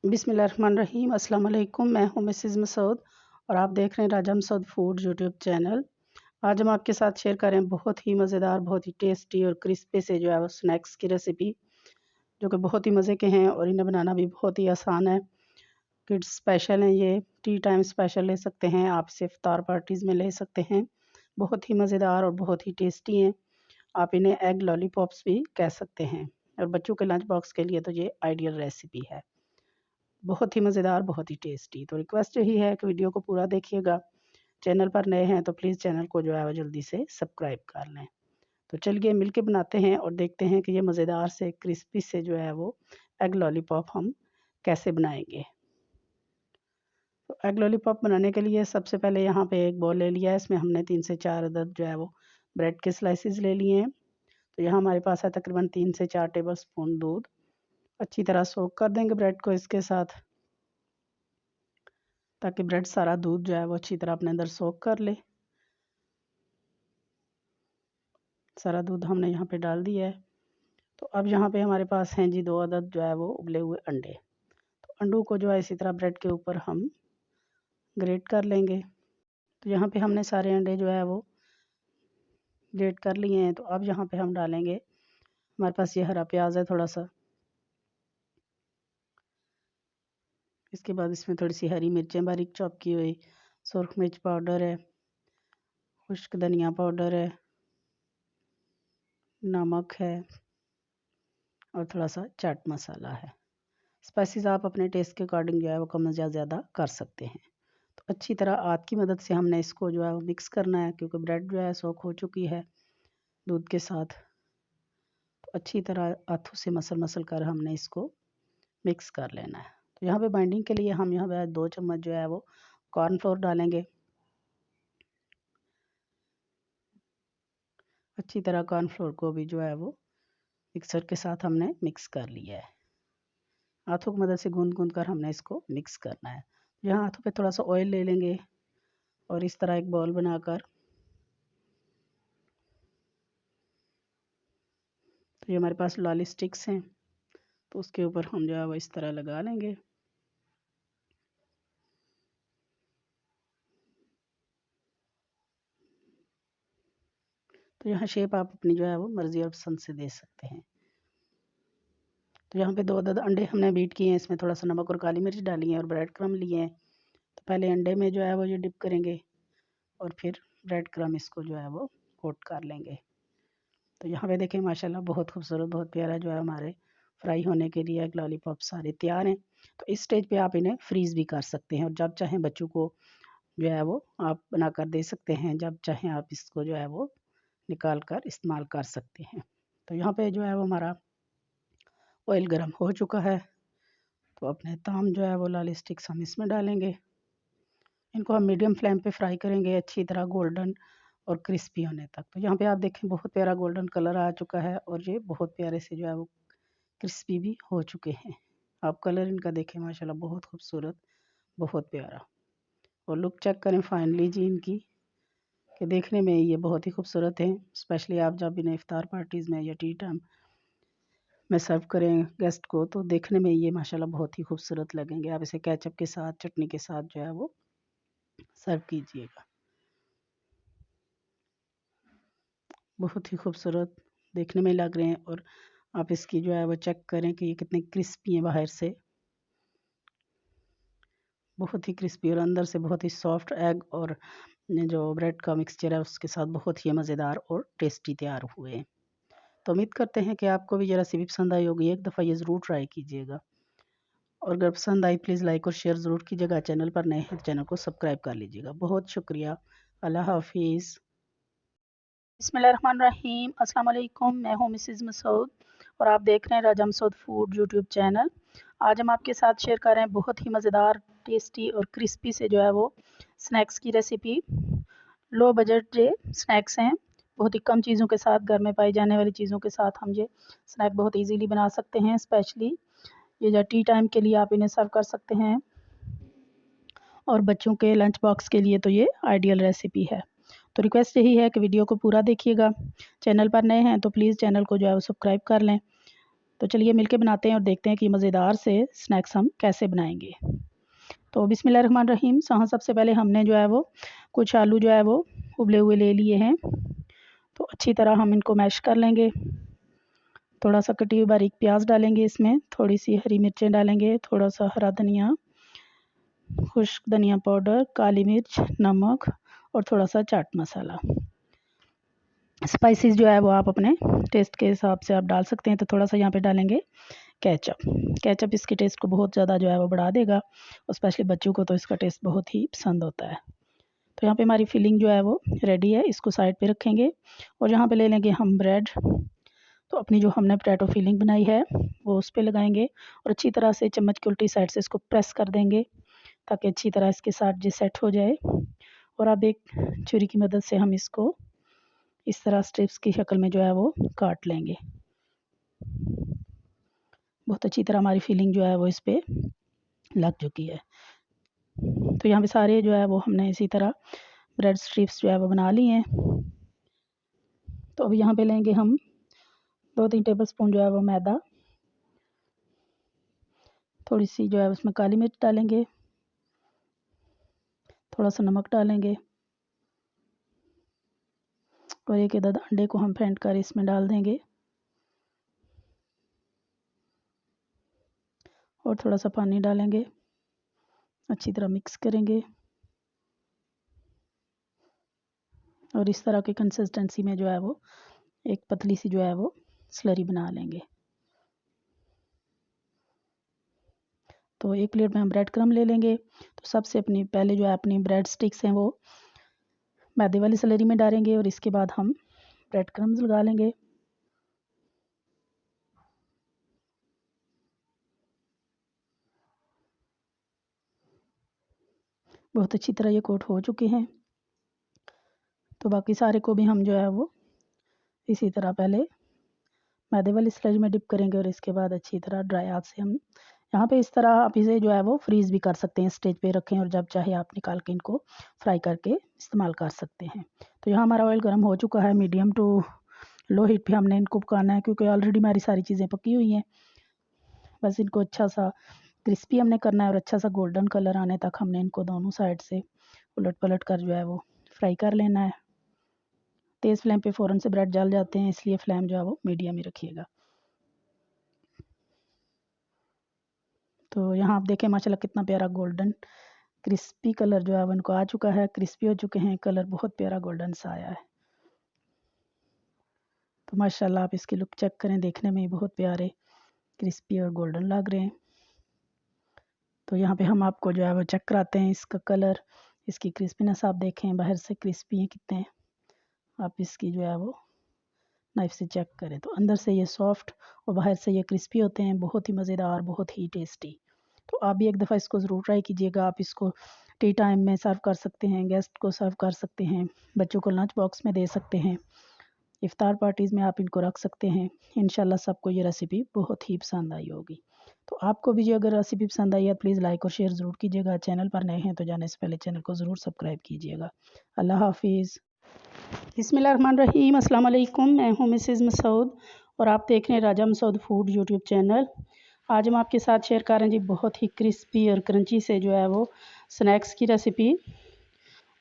बिस्मिल्लाहिर्रहमानिर्रहीम। अस्सलाम वालेकुम। मैं हूं मिसेस मसूद और आप देख रहे हैं राजा मसूद फूड यूट्यूब चैनल। आज हम आपके साथ शेयर करें बहुत ही मज़ेदार, बहुत ही टेस्टी और क्रिस्पी से जो है वो स्नैक्स की रेसिपी, जो कि बहुत ही मज़े के हैं और इन्हें बनाना भी बहुत ही आसान है। किड्स स्पेशल हैं ये, टी टाइम स्पेशल ले सकते हैं आप, इसे इफ्तार पार्टीज़ में ले सकते हैं। बहुत ही मज़ेदार और बहुत ही टेस्टी हैं। आप इन्हें एग लॉलीपॉप्स भी कह सकते हैं और बच्चों के लंच बॉक्स के लिए तो ये आइडियल रेसिपी है। बहुत ही मज़ेदार, बहुत ही टेस्टी। तो रिक्वेस्ट यही है कि वीडियो को पूरा देखिएगा। चैनल पर नए हैं तो प्लीज़ चैनल को जो है वो जल्दी से सब्सक्राइब कर लें। तो चलिए मिलके बनाते हैं और देखते हैं कि ये मज़ेदार से क्रिस्पी से जो है वो एग लॉलीपॉप हम कैसे बनाएंगे। तो एग लॉलीपॉप बनाने के लिए सबसे पहले यहाँ पे एक बॉल ले लिया है। इसमें हमने 3 से 4 अदद जो है वो ब्रेड के स्लाइसेस ले लिए हैं। तो यहाँ हमारे पास है तकरीबन 3 से 4 टेबल स्पून दूध। अच्छी तरह सोक कर देंगे ब्रेड को इसके साथ, ताकि ब्रेड सारा दूध जो है वो अच्छी तरह अपने अंदर सोक कर ले। सारा दूध हमने यहाँ पे डाल दिया है। तो अब यहाँ पे हमारे पास हैं जी 2 अदद जो है वो उबले हुए अंडे। तो अंडों को जो है इसी तरह ब्रेड के ऊपर हम ग्रेट कर लेंगे। तो यहाँ पे हमने सारे अंडे जो है वो ग्रेट कर लिए हैं। तो अब यहाँ पे हम डालेंगे, हमारे पास ये हरा प्याज है थोड़ा सा, इसके बाद इसमें थोड़ी सी हरी मिर्चें बारीक चॉप की हुई, सुरख मिर्च पाउडर है, खुश्क धनिया पाउडर है, नमक है और थोड़ा सा चाट मसाला है। स्पाइसेस आप अपने टेस्ट के अकॉर्डिंग जो है वो कम या ज़्यादा कर सकते हैं। तो अच्छी तरह हाथ की मदद से हमने इसको जो है वो मिक्स करना है, क्योंकि ब्रेड जो है सोक हो चुकी है दूध के साथ। तो अच्छी तरह हाथों से मसल कर हमने इसको मिक्स कर लेना है। तो यहाँ पे बाइंडिंग के लिए हम यहाँ पे 2 चम्मच जो है वो कॉर्नफ्लोर डालेंगे। अच्छी तरह कॉर्नफ्लोर को भी जो है वो मिक्सर के साथ हमने मिक्स कर लिया है। हाथों की मदद से गूंद कर हमने इसको मिक्स करना है। यहाँ हाथों पे थोड़ा सा ऑयल ले लेंगे और इस तरह एक बॉल बनाकर, तो ये हमारे पास लॉली स्टिक्स हैं, तो उसके ऊपर हम जो है वो इस तरह लगा लेंगे। तो यहाँ शेप आप अपनी जो है वो मर्ज़ी और पसंद से दे सकते हैं। तो यहाँ पे 2 अदद अंडे हमने बीट किए हैं, इसमें थोड़ा सा नमक और काली मिर्च डाली है और ब्रेड क्रम लिए हैं। तो पहले अंडे में जो है वो ये डिप करेंगे और फिर ब्रेड क्रम इसको जो है वो कोट कर लेंगे। तो यहाँ पे देखें माशाल्लाह बहुत खूबसूरत, बहुत प्यारा जो है हमारे फ्राई होने के लिए एग लॉलीपॉप सारे तैयार हैं। तो इस स्टेज पे आप इन्हें फ्रीज़ भी कर सकते हैं और जब चाहें बच्चों को जो है वो आप बनाकर दे सकते हैं, जब चाहें आप इसको जो है वो निकाल कर इस्तेमाल कर सकते हैं। तो यहाँ पे जो है वो हमारा ऑयल गर्म हो चुका है। तो अपने तमाम जो है वो लाली स्टिक्स हम इसमें डालेंगे। इनको हम मीडियम फ्लेम पे फ्राई करेंगे अच्छी तरह गोल्डन और क्रिस्पी होने तक। तो यहाँ पे आप देखें बहुत प्यारा गोल्डन कलर आ चुका है और ये बहुत प्यारे से जो है वो क्रिस्पी भी हो चुके हैं। आप कलर इनका देखें माशाल्लाह बहुत खूबसूरत, बहुत प्यारा। और लुक चेक करें फाइनली जी इनकी, कि देखने में ये बहुत ही खूबसूरत हैं। स्पेशली आप जब इन्हें इफ्तार पार्टीज़ में या टी टाइम में सर्व करें गेस्ट को, तो देखने में ये माशाल्लाह बहुत ही खूबसूरत लगेंगे। आप इसे केचप के साथ, चटनी के साथ जो है वो सर्व कीजिएगा। बहुत ही खूबसूरत देखने में लग रहे हैं और आप इसकी जो है वो चेक करें कि ये कितने क्रिस्पी हैं बाहर से, बहुत ही क्रिस्पी और अंदर से बहुत ही सॉफ्ट एग और जो ब्रेड का मिक्सचर है उसके साथ बहुत ही मज़ेदार और टेस्टी तैयार हुए हैं। तो उम्मीद करते हैं कि आपको भी ये रेसिपी पसंद आई होगी। एक दफ़ा ये ज़रूर ट्राई कीजिएगा और अगर पसंद आई प्लीज़ लाइक और शेयर ज़रूर कीजिएगा। चैनल पर नए हैं तो चैनल को सब्सक्राइब कर लीजिएगा। बहुत शुक्रिया। अल्लाह हाफिज़। बिस्मिल्लाहिर्रहमानिर्रहीम। अस्सलाम वालेकुम। मैं हूँ मिसेस मसूद और आप देख रहे हैं राजा मसूद फूड यूट्यूब चैनल। आज हम आपके साथ शेयर कर रहे हैं बहुत ही मज़ेदार, टेस्टी और क्रिस्पी से जो है वो स्नैक्स की रेसिपी। लो बजट ये स्नैक्स हैं, बहुत ही कम चीज़ों के साथ, घर में पाई जाने वाली चीज़ों के साथ हम ये स्नैक बहुत ईजीली बना सकते हैं। स्पेशली ये जो टी टाइम के लिए आप इन्हें सर्व कर सकते हैं और बच्चों के लंच बॉक्स के लिए तो ये आइडियल रेसिपी है। तो रिक्वेस्ट यही है कि वीडियो को पूरा देखिएगा। चैनल पर नए हैं तो प्लीज़ चैनल को जो है वो सब्सक्राइब कर लें तो चलिए मिलके बनाते हैं और देखते हैं कि मज़ेदार से स्नैक्स हम कैसे बनाएंगे। तो बिस्मिल्लाहिर्रहमानिर्रहीम। सबसे पहले हमने जो है वो कुछ आलू जो है वो उबले हुए ले लिए हैं। तो अच्छी तरह हम इनको मैश कर लेंगे। थोड़ा सा कटी हुई बारीक प्याज डालेंगे इसमें, थोड़ी सी हरी मिर्चें डालेंगे, थोड़ा सा हरा धनिया, खुश्क धनिया पाउडर, काली मिर्च, नमक और थोड़ा सा चाट मसाला। स्पाइसेस जो है वो आप अपने टेस्ट के हिसाब से आप डाल सकते हैं। तो थोड़ा सा यहाँ पे डालेंगे केचप इसके टेस्ट को बहुत ज़्यादा जो है वो बढ़ा देगा, और स्पेशली बच्चों को तो इसका टेस्ट बहुत ही पसंद होता है। तो यहाँ पे हमारी फिलिंग जो है वो रेडी है, इसको साइड पे रखेंगे और यहाँ पे ले लेंगे हम ब्रेड। तो अपनी जो हमने पोटैटो फिलिंग बनाई है वो उस पर लगाएंगे और अच्छी तरह से चम्मच की उल्टी साइड से इसको प्रेस कर देंगे ताकि अच्छी तरह इसके साथ जो सेट हो जाए। और अब एक छुरी की मदद से हम इसको इस तरह स्ट्रिप्स की शक्ल में जो है वो काट लेंगे। बहुत अच्छी तरह हमारी फिलिंग जो है वो इस पर लग चुकी है। तो यहाँ पे सारे जो है वो हमने इसी तरह ब्रेड स्ट्रिप्स जो है वो बना ली हैं। तो अब यहाँ पे लेंगे हम 2-3 टेबल स्पून जो है वो मैदा, थोड़ी सी जो है उसमें काली मिर्च डालेंगे, थोड़ा सा नमक डालेंगे और एक अदद अंडे को हम फेंट कर इसमें डाल देंगे और थोड़ा सा पानी डालेंगे, अच्छी तरह मिक्स करेंगे और इस तरह की कंसिस्टेंसी में जो है वो एक पतली सी जो है वो स्लरी बना लेंगे। तो एक प्लेट में हम ब्रेड क्रम्ब ले लेंगे। तो सबसे अपनी पहले जो है अपनी ब्रेड स्टिक्स हैं वो मैदे वाली स्लरी में डालेंगे और इसके बाद हम ब्रेड क्रम्ब्स लगा लेंगे। बहुत अच्छी तरह ये कोट हो चुके हैं। तो बाकी सारे को भी हम जो है वो इसी तरह पहले मैदे वाली स्लरी में डिप करेंगे और इसके बाद अच्छी तरह ड्राई हाथ से हम यहाँ पे इस तरह आप इसे जो है वो फ्रीज़ भी कर सकते हैं, स्टेज पे रखें और जब चाहे आप निकाल के इनको फ्राई करके इस्तेमाल कर सकते हैं। तो यहाँ हमारा ऑयल गर्म हो चुका है, मीडियम टू लो हीट पे हमने इनको पकाना है क्योंकि ऑलरेडी हमारी सारी चीज़ें पकी हुई हैं। बस इनको अच्छा सा क्रिस्पी हमने करना है और अच्छा सा गोल्डन कलर आने तक हमने इनको दोनों साइड से उलट पलट कर जो है वो फ्राई कर लेना है। तेज़ फ्लेम पे फ़ौरन से ब्रेड जल जाते हैं, इसलिए फ्लेम जो है वो मीडियम ही रखिएगा। तो यहाँ आप देखें माशाल्लाह कितना प्यारा गोल्डन क्रिस्पी कलर जो है वो इनको आ चुका है, क्रिस्पी हो चुके हैं, कलर बहुत प्यारा गोल्डन सा आया है। तो माशाल्लाह आप इसकी लुक चेक करें, देखने में ही बहुत प्यारे क्रिस्पी और गोल्डन लग रहे हैं। तो यहाँ पे हम आपको जो है वो चेक कराते हैं इसका कलर, इसकी क्रिस्पीनेस आप देखें, बाहर से क्रिस्पी हैं कितने, आप इसकी जो है वो नाइफ से चेक करें तो अंदर से ये सॉफ्ट और बाहर से ये क्रिस्पी होते हैं, बहुत ही मज़ेदार, बहुत ही टेस्टी। तो आप भी एक दफ़ा इसको ज़रूर ट्राई कीजिएगा। आप इसको टी टाइम में सर्व कर सकते हैं, गेस्ट को सर्व कर सकते हैं, बच्चों को लंच बॉक्स में दे सकते हैं, इफ्तार पार्टीज़ में आप इनको रख सकते हैं। इंशाल्लाह सबको ये रेसिपी बहुत ही पसंद आई होगी। तो आपको भी जो अगर रेसिपी पसंद आई है प्लीज़ लाइक और शेयर ज़रूर कीजिएगा। चैनल पर नए हैं तो जाने से पहले चैनल को ज़रूर सब्सक्राइब कीजिएगा। अल्लाह हाफिज़। बिस्मिल्लाहिर्रहमानिर्रहीम। अस्सलाम वालेकुम। मैं हूँ मिसेज़ मसूद और आप देख रहे हैं राजा मसूद फूड यूट्यूब चैनल। आज हम आपके साथ शेयर कर रहे हैं जी बहुत ही क्रिस्पी और क्रंची से जो है वो स्नैक्स की रेसिपी।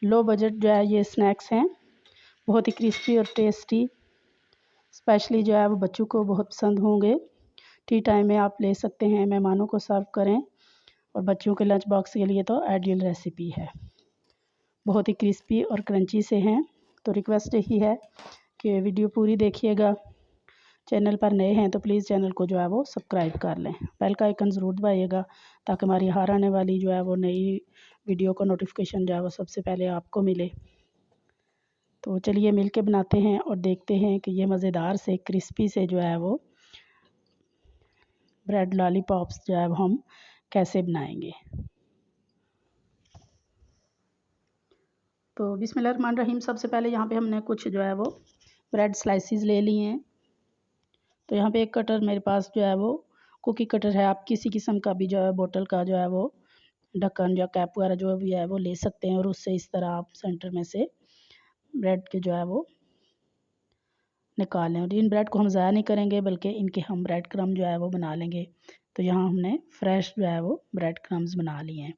लो बजट जो है ये स्नैक्स हैं, बहुत ही क्रिस्पी और टेस्टी, स्पेशली जो है वो बच्चों को बहुत पसंद होंगे। टी टाइम में आप ले सकते हैं, मेहमानों को सर्व करें और बच्चों के लंच बॉक्स के लिए तो आइडियल रेसिपी है। बहुत ही क्रिस्पी और क्रंची से हैं। तो रिक्वेस्ट यही है कि वीडियो पूरी देखिएगा। चैनल पर नए हैं तो प्लीज़ चैनल को जो है वो सब्सक्राइब कर लें, बेल का आइकन ज़रूर दबाइएगा ताकि हमारी हर आने वाली जो है वो नई वीडियो का नोटिफिकेशन जो है वो सबसे पहले आपको मिले। तो चलिए मिल के बनाते हैं और देखते हैं कि ये मज़ेदार से क्रिस्पी से जो है वो ब्रेड लॉलीपॉप्स जो है वो हम कैसे बनाएंगे। तो बिस्मिल्लाहिर्रहमानिर्रहीम। सबसे पहले यहाँ पे हमने कुछ जो है वो ब्रेड स्लाइसिस ले लिए हैं। तो यहाँ पे एक कटर मेरे पास जो है वो कुकी कटर है, आप किसी किस्म का भी जो है बोतल का जो है वो ढक्कन या कैप वगैरह जो भी है वो ले सकते हैं और उससे इस तरह आप सेंटर में से ब्रेड के जो है वो निकाल लें। और इन ब्रेड को हम ज़ाया नहीं करेंगे, बल्कि इनके हम ब्रेड क्रम जो है वो बना लेंगे। तो यहाँ हमने फ्रेश जो है वो ब्रेड क्रम्स बना लिए हैं।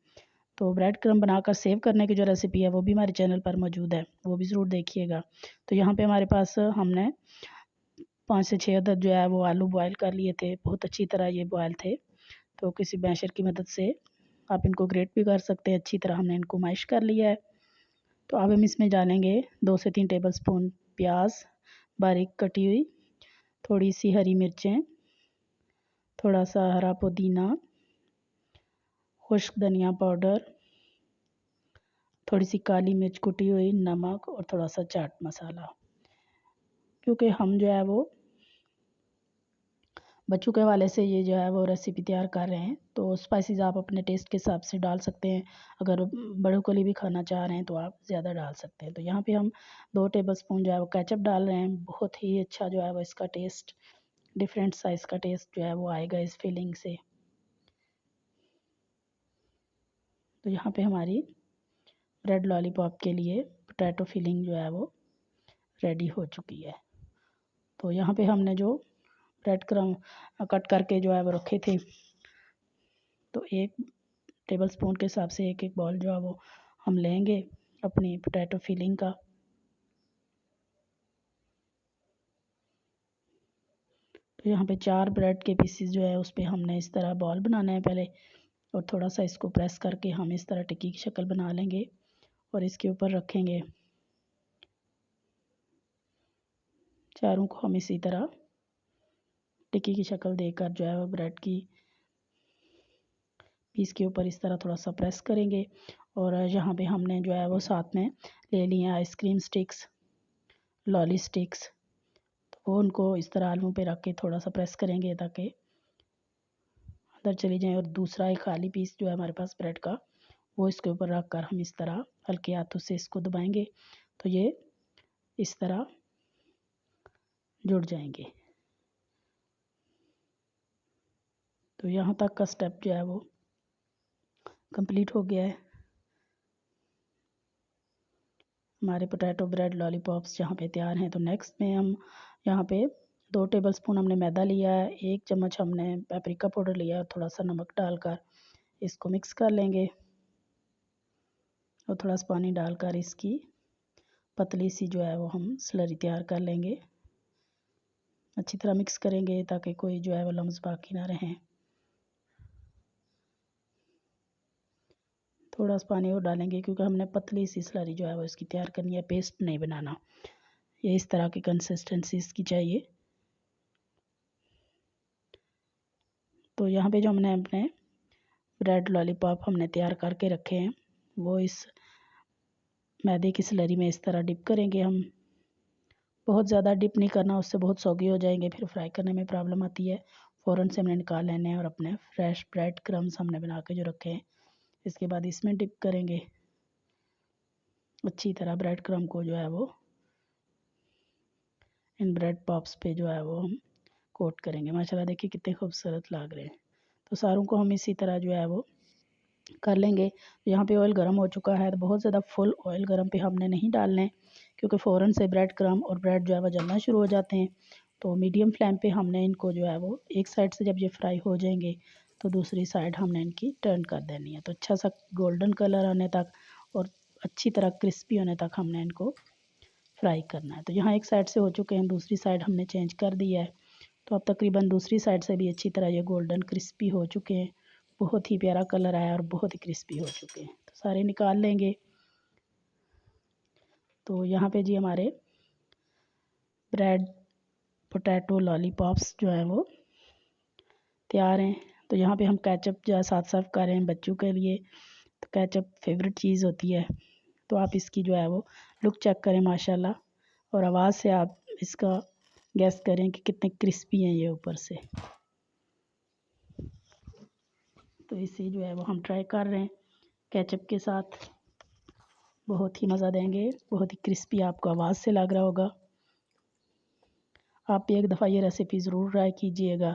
तो ब्रेड क्रम बनाकर सेव करने की जो रेसिपी है वो भी हमारे चैनल पर मौजूद है, वो भी ज़रूर देखिएगा। तो यहाँ पे हमारे पास हमने 5 से 6 अदद जो है वो आलू बॉयल कर लिए थे, बहुत अच्छी तरह ये बॉयल थे। तो किसी मैशर की मदद से आप इनको ग्रेट भी कर सकते हैं, अच्छी तरह हमने इनको मैश कर लिया है। तो अब हम इसमें डालेंगे 2 से 3 टेबलस्पून प्याज बारीक कटी हुई, थोड़ी सी हरी मिर्चें, थोड़ा सा हरा पुदीना, खुश्क धनिया पाउडर, थोड़ी सी काली मिर्च कुटी हुई, नमक और थोड़ा सा चाट मसाला। क्योंकि हम जो है वो बच्चों के हवाले से ये जो है वो रेसिपी तैयार कर रहे हैं, तो स्पाइसेस आप अपने टेस्ट के हिसाब से डाल सकते हैं। अगर बड़ों के लिए भी खाना चाह रहे हैं तो आप ज़्यादा डाल सकते हैं। तो यहाँ पे हम 2 टेबलस्पून जो है वो केचप डाल रहे हैं। बहुत ही अच्छा जो है वो इसका टेस्ट, डिफरेंट साइज़ का टेस्ट जो है वो आएगा इस फिलिंग से। तो यहाँ पे हमारी ब्रेड लॉलीपॉप के लिए पोटैटो फिलिंग जो है वो रेडी हो चुकी है। तो यहाँ पे हमने जो ब्रेड क्रम कट करके जो है वो रखे थे, तो 1 टेबलस्पून के हिसाब से एक बॉल जो है वो हम लेंगे अपनी पोटैटो फिलिंग का। तो यहाँ पे 4 ब्रेड के पीसेस जो है उस पर हमने इस तरह बॉल बनाना है पहले, और थोड़ा सा इसको प्रेस करके हम इस तरह टिक्की की शक्ल बना लेंगे और इसके ऊपर रखेंगे। चारों को हम इसी तरह टिक्की की शक्ल देकर जो है वो ब्रेड की पीस के ऊपर इस तरह थोड़ा सा प्रेस करेंगे। और यहाँ पे हमने जो है वो साथ में ले लिए आइसक्रीम स्टिक्स, लॉली स्टिक्स। तो वो उनको इस तरह आलू पे रख के थोड़ा सा प्रेस करेंगे ताकि अंदर चली जाएँ। और दूसरा एक खाली पीस जो है हमारे पास ब्रेड का, वो इसके ऊपर रख कर हम इस तरह हल्के हाथों से इसको दबाएंगे, तो ये इस तरह जुड़ जाएंगे। तो यहाँ तक का स्टेप जो है वो कंप्लीट हो गया है। हमारे पोटैटो ब्रेड लॉलीपॉप्स यहाँ पे तैयार हैं। तो नेक्स्ट में हम यहाँ पे 2 टेबलस्पून हमने मैदा लिया है, 1 चम्मच हमने पेपरिका पाउडर लिया है और थोड़ा सा नमक डालकर इसको मिक्स कर लेंगे। और थोड़ा सा पानी डालकर इसकी पतली सी जो है वो हम स्लरी तैयार कर लेंगे। अच्छी तरह मिक्स करेंगे ताकि कोई जो है वो लम्स बाकी ना रहें। थोड़ा सा पानी और डालेंगे क्योंकि हमने पतली सी स्लरी जो है वो इसकी तैयार करनी है, पेस्ट नहीं बनाना। ये इस तरह की कंसिस्टेंसी इसकी चाहिए। तो यहाँ पे जो हमने अपने ब्रेड लॉलीपॉप हमने तैयार करके रखे हैं, वो इस मैदे की स्लरी में इस तरह डिप करेंगे हम। बहुत ज़्यादा डिप नहीं करना, उससे बहुत सॉगी हो जाएंगे, फिर फ्राई करने में प्रॉब्लम आती है। फ़ौरन से हमने निकाल लेने हैं और अपने फ्रेश ब्रेड क्रम्स हमने बना के जो रखे हैं इसके बाद इसमें डिप करेंगे अच्छी तरह। ब्रेड क्रम को जो है वो इन ब्रेड पॉप्स पे जो है वो हम कोट करेंगे। माशाल्लाह देखिए कितने खूबसूरत लग रहे हैं। तो सारों को हम इसी तरह जो है वो कर लेंगे। यहाँ पे ऑयल गर्म हो चुका है, तो बहुत ज़्यादा फुल ऑयल गर्म पे हमने नहीं डालना है क्योंकि फ़ौरन से ब्रेड क्रम और ब्रेड जो है वो जलना शुरू हो जाते हैं। तो मीडियम फ्लेम पे हमने इनको जो है वो एक साइड से जब ये फ्राई हो जाएंगे तो दूसरी साइड हमने इनकी टर्न कर देनी है। तो अच्छा सा गोल्डन कलर आने तक और अच्छी तरह क्रिस्पी होने तक हमने इनको फ्राई करना है। तो यहाँ एक साइड से हो चुके हैं, दूसरी साइड हमने चेंज कर दिया है। तो अब तकरीबन दूसरी साइड से भी अच्छी तरह ये गोल्डन क्रिस्पी हो चुके हैं। बहुत ही प्यारा कलर आया और बहुत ही क्रिस्पी हो चुके हैं। तो सारे निकाल लेंगे। तो यहाँ पे जी हमारे ब्रेड पोटैटो लॉलीपॉप्स जो है वो तैयार हैं। तो यहाँ पे हम केचप जो है साथ सर्व कर रहे हैं बच्चों के लिए। तो केचप फेवरेट चीज़ होती है। तो आप इसकी जो है वो लुक चेक करें माशाल्लाह, और आवाज़ से आप इसका गैस करें कि कितने क्रिस्पी हैं ये ऊपर से। तो इसे जो है वो हम ट्राई कर रहे हैं केचप के साथ, बहुत ही मज़ा देंगे, बहुत ही क्रिस्पी आपको आवाज़ से लग रहा होगा। आप भी एक दफ़ा ये रेसिपी ज़रूर ट्राई कीजिएगा।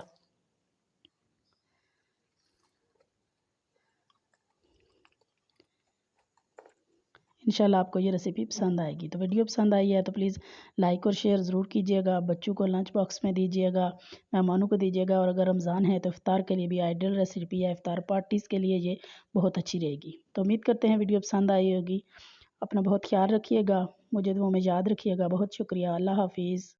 इंशाल्लाह आपको ये रेसिपी पसंद आएगी। तो वीडियो पसंद आई है तो प्लीज़ लाइक और शेयर ज़रूर कीजिएगा। बच्चों को लंच बॉक्स में दीजिएगा, मेहमानों को दीजिएगा, और अगर रमज़ान है तो इफ्तार के लिए भी आइडियल रेसिपी है। इफ्तार पार्टीज़ के लिए ये बहुत अच्छी रहेगी। तो उम्मीद करते हैं वीडियो पसंद आई होगी। अपना बहुत ख्याल रखिएगा, मुझे दुआ में याद रखिएगा। बहुत शुक्रिया। अल्लाह हाफिज़।